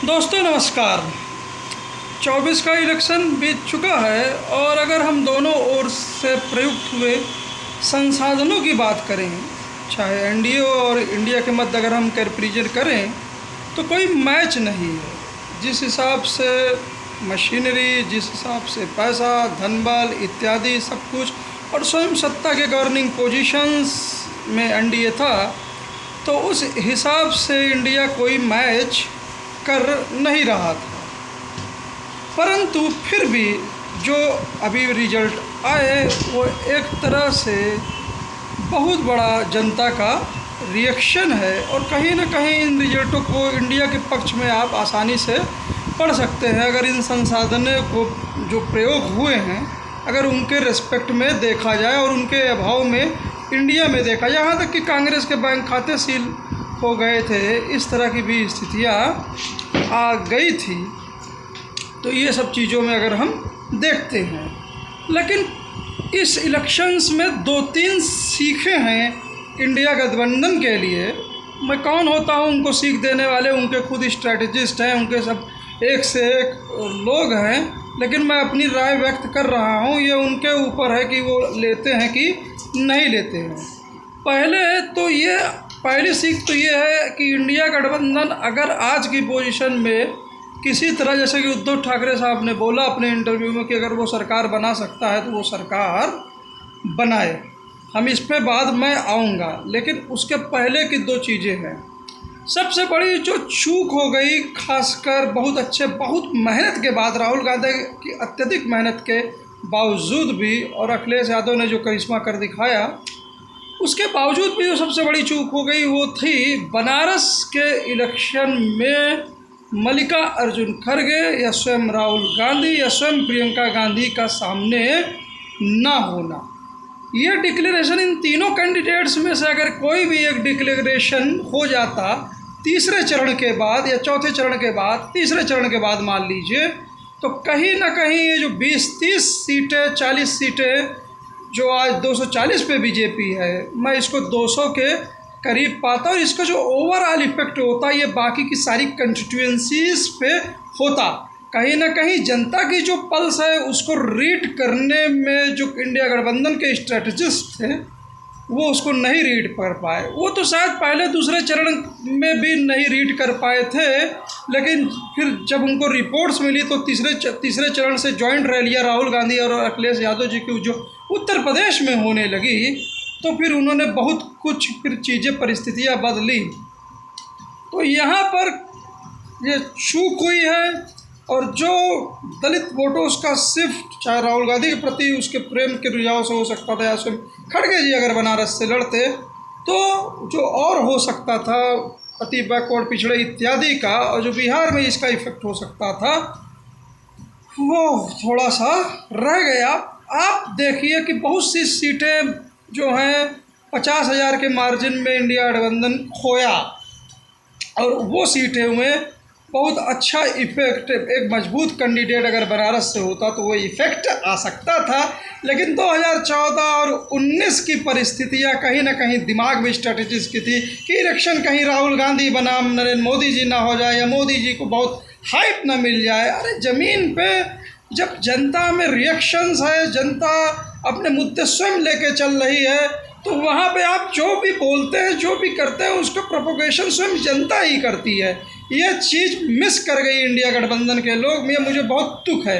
दोस्तों नमस्कार। 24 का इलेक्शन बीत चुका है और अगर हम दोनों ओर से प्रयुक्त हुए संसाधनों की बात करें, चाहे एनडीए और इंडिया के मध्य अगर हम कंपैरिजन करें तो कोई मैच नहीं है। जिस हिसाब से मशीनरी, जिस हिसाब से पैसा, धनबल इत्यादि सब कुछ और स्वयं सत्ता के गवर्निंग पोजीशंस में एनडीए था, तो उस हिसाब से इंडिया कोई मैच कर नहीं रहा था। परंतु फिर भी जो अभी रिजल्ट आए वो एक तरह से बहुत बड़ा जनता का रिएक्शन है और कहीं ना कहीं इन रिजल्टों को इंडिया के पक्ष में आप आसानी से पढ़ सकते हैं। अगर इन संसाधनों को जो प्रयोग हुए हैं अगर उनके रिस्पेक्ट में देखा जाए और उनके अभाव में इंडिया में देखा जाए, यहाँ तक कि कांग्रेस के बैंक खाते सील हो गए थे, इस तरह की भी स्थितियाँ आ गई थी। तो ये सब चीज़ों में अगर हम देखते हैं, लेकिन इस इलेक्शंस में दो तीन सीखें हैं इंडिया गठबंधन के लिए। मैं कौन होता हूँ उनको सीख देने वाले, उनके खुद स्ट्रैटेजिस्ट हैं, उनके सब एक से एक लोग हैं, लेकिन मैं अपनी राय व्यक्त कर रहा हूँ। ये उनके ऊपर है कि वो लेते हैं कि नहीं लेते हैं। पहली सीख तो ये है कि इंडिया गठबंधन अगर आज की पोजीशन में किसी तरह, जैसे कि उद्धव ठाकरे साहब ने बोला अपने इंटरव्यू में कि अगर वो सरकार बना सकता है तो वो सरकार बनाए। हम इस पे बाद में आऊँगा, लेकिन उसके पहले की दो चीज़ें हैं। सबसे बड़ी जो चूक हो गई, खासकर बहुत मेहनत के बाद, राहुल गांधी की अत्यधिक मेहनत के बावजूद भी और अखिलेश यादव ने जो करिश्मा कर दिखाया उसके बावजूद भी जो सबसे बड़ी चूक हो गई वो थी बनारस के इलेक्शन में मल्लिकार्जुन खड़गे या स्वयं राहुल गांधी या स्वयं प्रियंका गांधी का सामने ना होना। ये डिक्लेरेशन इन तीनों कैंडिडेट्स में से अगर कोई भी एक डिक्लेरेशन हो जाता तीसरे चरण के बाद या चौथे चरण के बाद, तीसरे चरण के बाद मान लीजिए, तो कहीं ना कहीं ये जो 20-30 सीटें, 40 सीटें जो आज 240 पे बीजेपी है, मैं इसको 200 के करीब पाता और इसका जो ओवरऑल इफेक्ट होता ये बाकी की सारी कंस्टिट्यूएंसीज पे होता। कहीं ना कहीं जनता की जो पल्स है उसको रीड करने में जो इंडिया गठबंधन के स्ट्रेटजिस्ट थे वो उसको नहीं रीड कर पाए। वो तो शायद पहले दूसरे चरण में भी नहीं रीड कर पाए थे, लेकिन फिर जब उनको रिपोर्ट्स मिली तो तीसरे चरण से जॉइंट रैलियाँ राहुल गांधी और अखिलेश यादव जी की जो उत्तर प्रदेश में होने लगी, तो फिर उन्होंने बहुत कुछ फिर चीज़ें, परिस्थितियाँ बदली। तो यहाँ पर ये चूक हुई है और जो दलित वोटों का शिफ्ट, चाहे राहुल गांधी के प्रति उसके प्रेम के रुझाव से हो सकता था, या स्वयं खड़गे जी अगर बनारस से लड़ते तो जो और हो सकता था अति बैकवर्ड, पिछड़े इत्यादि का, और जो बिहार में इसका इफेक्ट हो सकता था वो थोड़ा सा रह गया। आप देखिए कि बहुत सी सीटें जो हैं 50,000 के मार्जिन में इंडिया गठबंधन खोया और वो सीटें में बहुत अच्छा इफेक्ट, एक मजबूत कैंडिडेट अगर बनारस से होता तो वो इफेक्ट आ सकता था। लेकिन 2014 और 19 की परिस्थितियां कहीं ना कहीं दिमाग में स्ट्रेटजीज की थी कि इलेक्शन कहीं राहुल गांधी बनाम नरेंद्र मोदी जी ना हो जाए या मोदी जी को बहुत हाइप ना मिल जाए। अरे ज़मीन पे जब जनता में रिएक्शंस है, जनता अपने मुद्दे स्वयं लेके चल रही है, तो वहाँ पे आप जो भी बोलते हैं, जो भी करते हैं, उसका प्रोपोगेशन स्वयं जनता ही करती है। ये चीज़ मिस कर गई इंडिया गठबंधन के लोग। मुझे बहुत दुख है।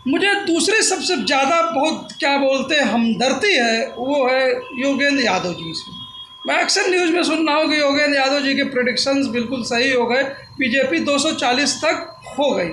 मुझे दूसरे सबसे ज़्यादा बहुत क्या बोलते हैं हमदर्दी है, वो है योगेंद्र यादव जी से। मैं अक्सर न्यूज़ में सुन रहा हूँ कि योगेंद्र यादव जी के प्रेडिक्शंस बिल्कुल सही हो गए, बीजेपी 240 तक हो गई।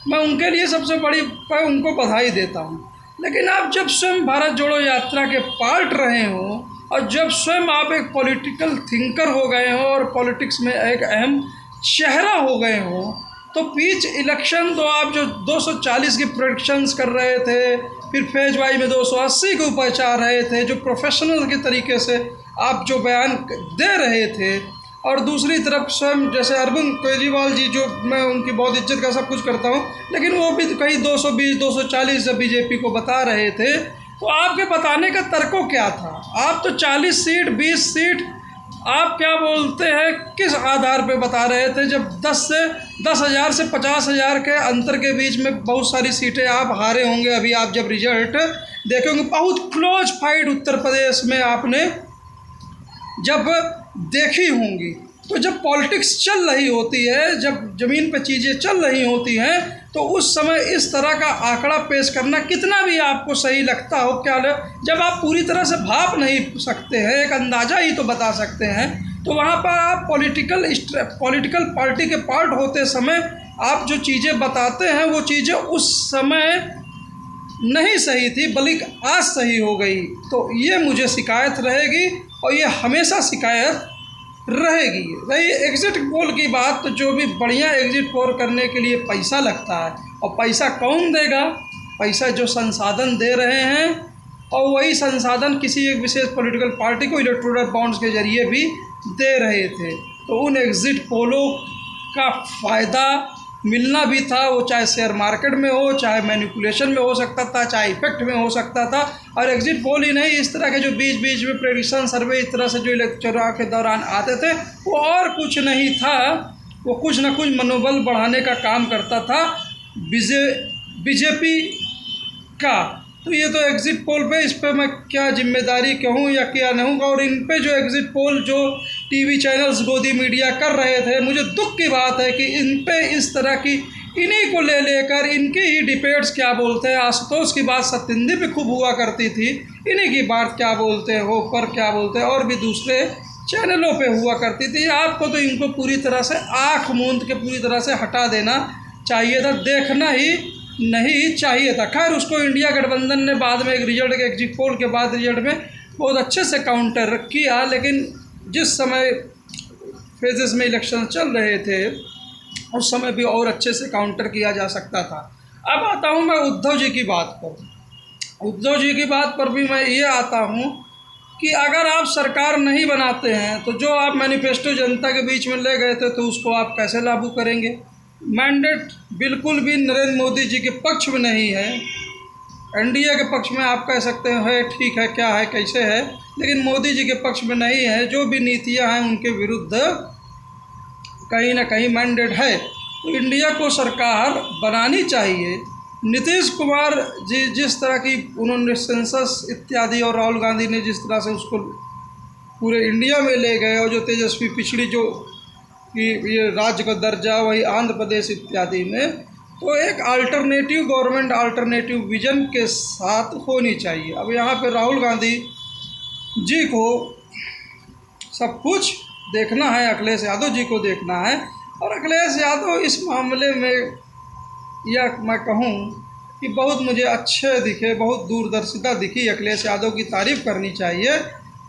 मैं उनके लिए सबसे बड़ी उनको बधाई देता हूँ। लेकिन आप जब स्वयं भारत जोड़ो यात्रा के पार्ट रहे हों और जब स्वयं आप एक पॉलिटिकल थिंकर हो गए हों और पॉलिटिक्स में एक अहम चेहरा हो गए हों, तो बीच इलेक्शन तो आप जो 240 की प्रेडिक्शंस कर रहे थे, फिर फेज वाइज में 280 के ऊपर जा रहे थे, जो प्रोफेशनल के तरीके से आप जो बयान दे रहे थे, और दूसरी तरफ स्वयं जैसे अरविंद केजरीवाल जी, जो मैं उनकी बहुत इज्जत का सब कुछ करता हूँ, लेकिन वो भी कहीं 220 240 जब बीजेपी को बता रहे थे, तो आपके बताने का तर्क क्या था? आप तो 40 सीट 20 सीट आप क्या बोलते हैं, किस आधार पे बता रहे थे जब 10,000 से 50,000 के अंतर के बीच में बहुत सारी सीटें आप हारे होंगे? अभी आप जब रिजल्ट देखेंगे, बहुत क्लोज फाइट उत्तर प्रदेश में आपने जब देखी होंगी। तो जब पॉलिटिक्स चल रही होती है, जब ज़मीन पे चीज़ें चल रही होती हैं, तो उस समय इस तरह का आंकड़ा पेश करना कितना भी आपको सही लगता हो, क्या जब आप पूरी तरह से भाप नहीं सकते हैं, एक अंदाज़ा ही तो बता सकते हैं, तो वहाँ पर आप पॉलिटिकल पार्टी के पार्ट होते समय आप जो चीज़ें बताते हैं वो चीज़ें उस समय नहीं सही थी, बल्कि आज सही हो गई। तो ये मुझे शिकायत रहेगी और ये हमेशा शिकायत रहेगी। रही एग्ज़िट पोल की बात, तो जो भी बढ़िया एग्ज़िट पोल करने के लिए पैसा लगता है, और पैसा कौन देगा? पैसा जो संसाधन दे रहे हैं, और वही संसाधन किसी एक विशेष पॉलिटिकल पार्टी को इलेक्टोरल बॉन्ड्स के ज़रिए भी दे रहे थे। तो उन एग्ज़िट पोलों का फ़ायदा मिलना भी था, वो चाहे शेयर मार्केट में हो, चाहे मैनिपुलेशन में हो सकता था, चाहे इफेक्ट में हो सकता था। और एग्ज़िट पोल ही नहीं, इस तरह के जो बीच बीच में प्रेडिक्शन सर्वे इस तरह से जो इलेक्शन के दौरान आते थे, वो और कुछ नहीं था, वो कुछ ना कुछ मनोबल बढ़ाने का काम करता था बीजेपी का। तो ये तो एग्ज़िट पोल पे, इस पर मैं क्या जिम्मेदारी कहूँ या क्या नहीं। और इन पे जो एग्ज़िट पोल जो टीवी चैनल्स गोदी मीडिया कर रहे थे, मुझे दुख की बात है कि इन पे इस तरह की, इन्हीं को ले लेकर इनकी ही डिबेट्स, क्या बोलते हैं, आशुतोष की बात सत्येंद्र पे खूब हुआ करती थी, इन्हीं की बात क्या बोलते हैं हो पर क्या बोलते हैं, और भी दूसरे चैनलों पे हुआ करती थी। आपको तो इनको पूरी तरह से आँख मूंद के पूरी तरह से हटा देना चाहिए था, देखना ही नहीं चाहिए था। खैर, उसको इंडिया गठबंधन ने बाद में एक रिजल्ट के एग्जिट पोल के बाद रिजल्ट में बहुत अच्छे से काउंटर किया, लेकिन जिस समय फेजेस में इलेक्शन चल रहे थे उस समय भी और अच्छे से काउंटर किया जा सकता था। अब आता हूँ मैं उद्धव जी की बात पर। उद्धव जी की बात पर भी मैं ये आता हूँ कि अगर आप सरकार नहीं बनाते हैं तो जो आप मैनिफेस्टो जनता के बीच में ले गए थे तो उसको आप कैसे लागू करेंगे? मैंडेट बिल्कुल भी नरेंद्र मोदी जी के पक्ष में नहीं है, एनडीए के पक्ष में आप कह सकते हैं ठीक है, क्या है, कैसे है, लेकिन मोदी जी के पक्ष में नहीं है। जो भी नीतियां हैं उनके विरुद्ध कहीं ना कहीं मैंडेट है। तो इंडिया को सरकार बनानी चाहिए। नीतीश कुमार जी जिस तरह की उन्होंने सेंसस इत्यादि, और राहुल गांधी ने जिस तरह से उसको पूरे इंडिया में ले गए, और जो तेजस्वी पिछड़ी जो कि ये राज्य का दर्जा वही आंध्र प्रदेश इत्यादि में, तो एक अल्टरनेटिव गवर्नमेंट अल्टरनेटिव विजन के साथ होनी चाहिए। अब यहाँ पे राहुल गांधी जी को सब कुछ देखना है, अखिलेश यादव जी को देखना है, और अखिलेश यादव इस मामले में या मैं कहूँ कि बहुत मुझे अच्छे दिखे, बहुत दूरदर्शिता दिखी। अखिलेश यादव की तारीफ़ करनी चाहिए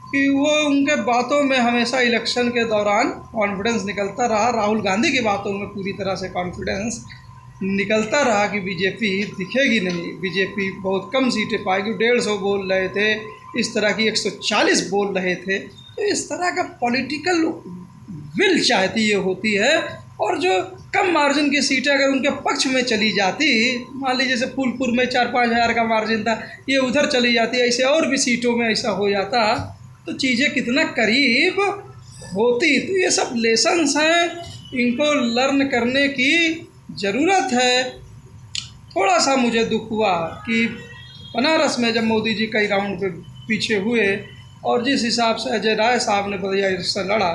कि वो उनके बातों में हमेशा इलेक्शन के दौरान कॉन्फिडेंस निकलता रहा। राहुल गांधी की बातों में पूरी तरह से कॉन्फिडेंस निकलता रहा कि बीजेपी दिखेगी नहीं, बीजेपी बहुत कम सीटें पाएगी। 150 बोल रहे थे, इस तरह की 140 बोल रहे थे। तो इस तरह का पॉलिटिकल विल चाहती ये होती है, और जो कम मार्जिन की सीटें अगर उनके पक्ष में चली जाती, मान लीजिए जैसे फूलपुर में 4-5 हज़ार का मार्जिन था, ये उधर चली जाती, ऐसे और भी सीटों में ऐसा हो जाता, तो चीज़ें कितना करीब होती। तो ये सब लेसन्स हैं, इनको लर्न करने की ज़रूरत है। थोड़ा सा मुझे दुख हुआ कि बनारस में जब मोदी जी कई राउंड पे पीछे हुए, और जिस हिसाब से अजय राय साहब ने बलिया से लड़ा,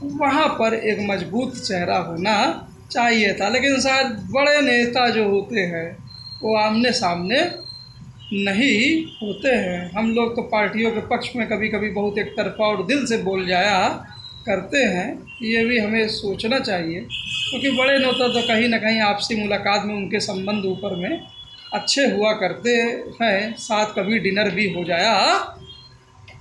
वहाँ पर एक मजबूत चेहरा होना चाहिए था। लेकिन शायद बड़े नेता जो होते हैं वो आमने सामने नहीं होते हैं। हम लोग तो पार्टियों के पक्ष में कभी कभी बहुत एक तरफा और दिल से बोल जाया करते हैं, ये भी हमें सोचना चाहिए, क्योंकि बड़े नेता तो कहीं ना कहीं आपसी मुलाकात में उनके संबंध ऊपर में अच्छे हुआ करते हैं, साथ कभी डिनर भी हो जाया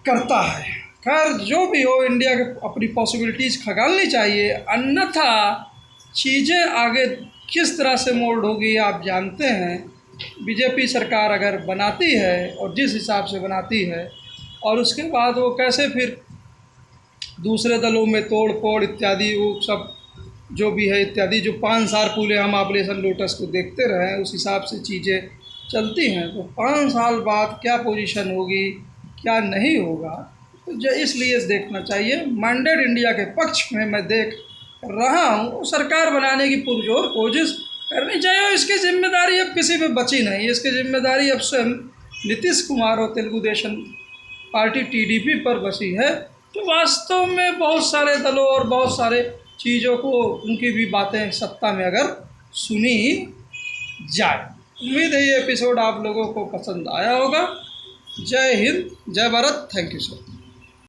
करता है। खैर, जो भी हो, इंडिया के अपनी पॉसिबिलिटीज़ खगालनी चाहिए, अन्यथा चीज़ें आगे किस तरह से मोल्ड होगी आप जानते हैं। बीजेपी सरकार अगर बनाती है और जिस हिसाब से बनाती है, और उसके बाद वो कैसे फिर दूसरे दलों में तोड़ फोड़ इत्यादि वो सब जो भी है इत्यादि, जो 5 साल पूरे हम ऑपरेशन लोटस को देखते रहे, उस हिसाब से चीज़ें चलती हैं। तो 5 साल बाद क्या पोजीशन होगी, क्या नहीं होगा, तो इसलिए देखना चाहिए। मैंडेट इंडिया के पक्ष में मैं देख रहा हूँ, सरकार बनाने की पुरजोर कोशिश करनी चाहिए। और इसकी जिम्मेदारी अब किसी पे बची नहीं, इसकी जिम्मेदारी अब स्वयं नीतीश कुमार और तेलुगु देशम पार्टी TDP पर बची है, जो वास्तव में बहुत सारे दलों और बहुत सारे चीज़ों को, उनकी भी बातें सत्ता में अगर सुनी जाए। उम्मीद है ये एपिसोड आप लोगों को पसंद आया होगा। जय हिंद, जय भारत, थैंक यू सर।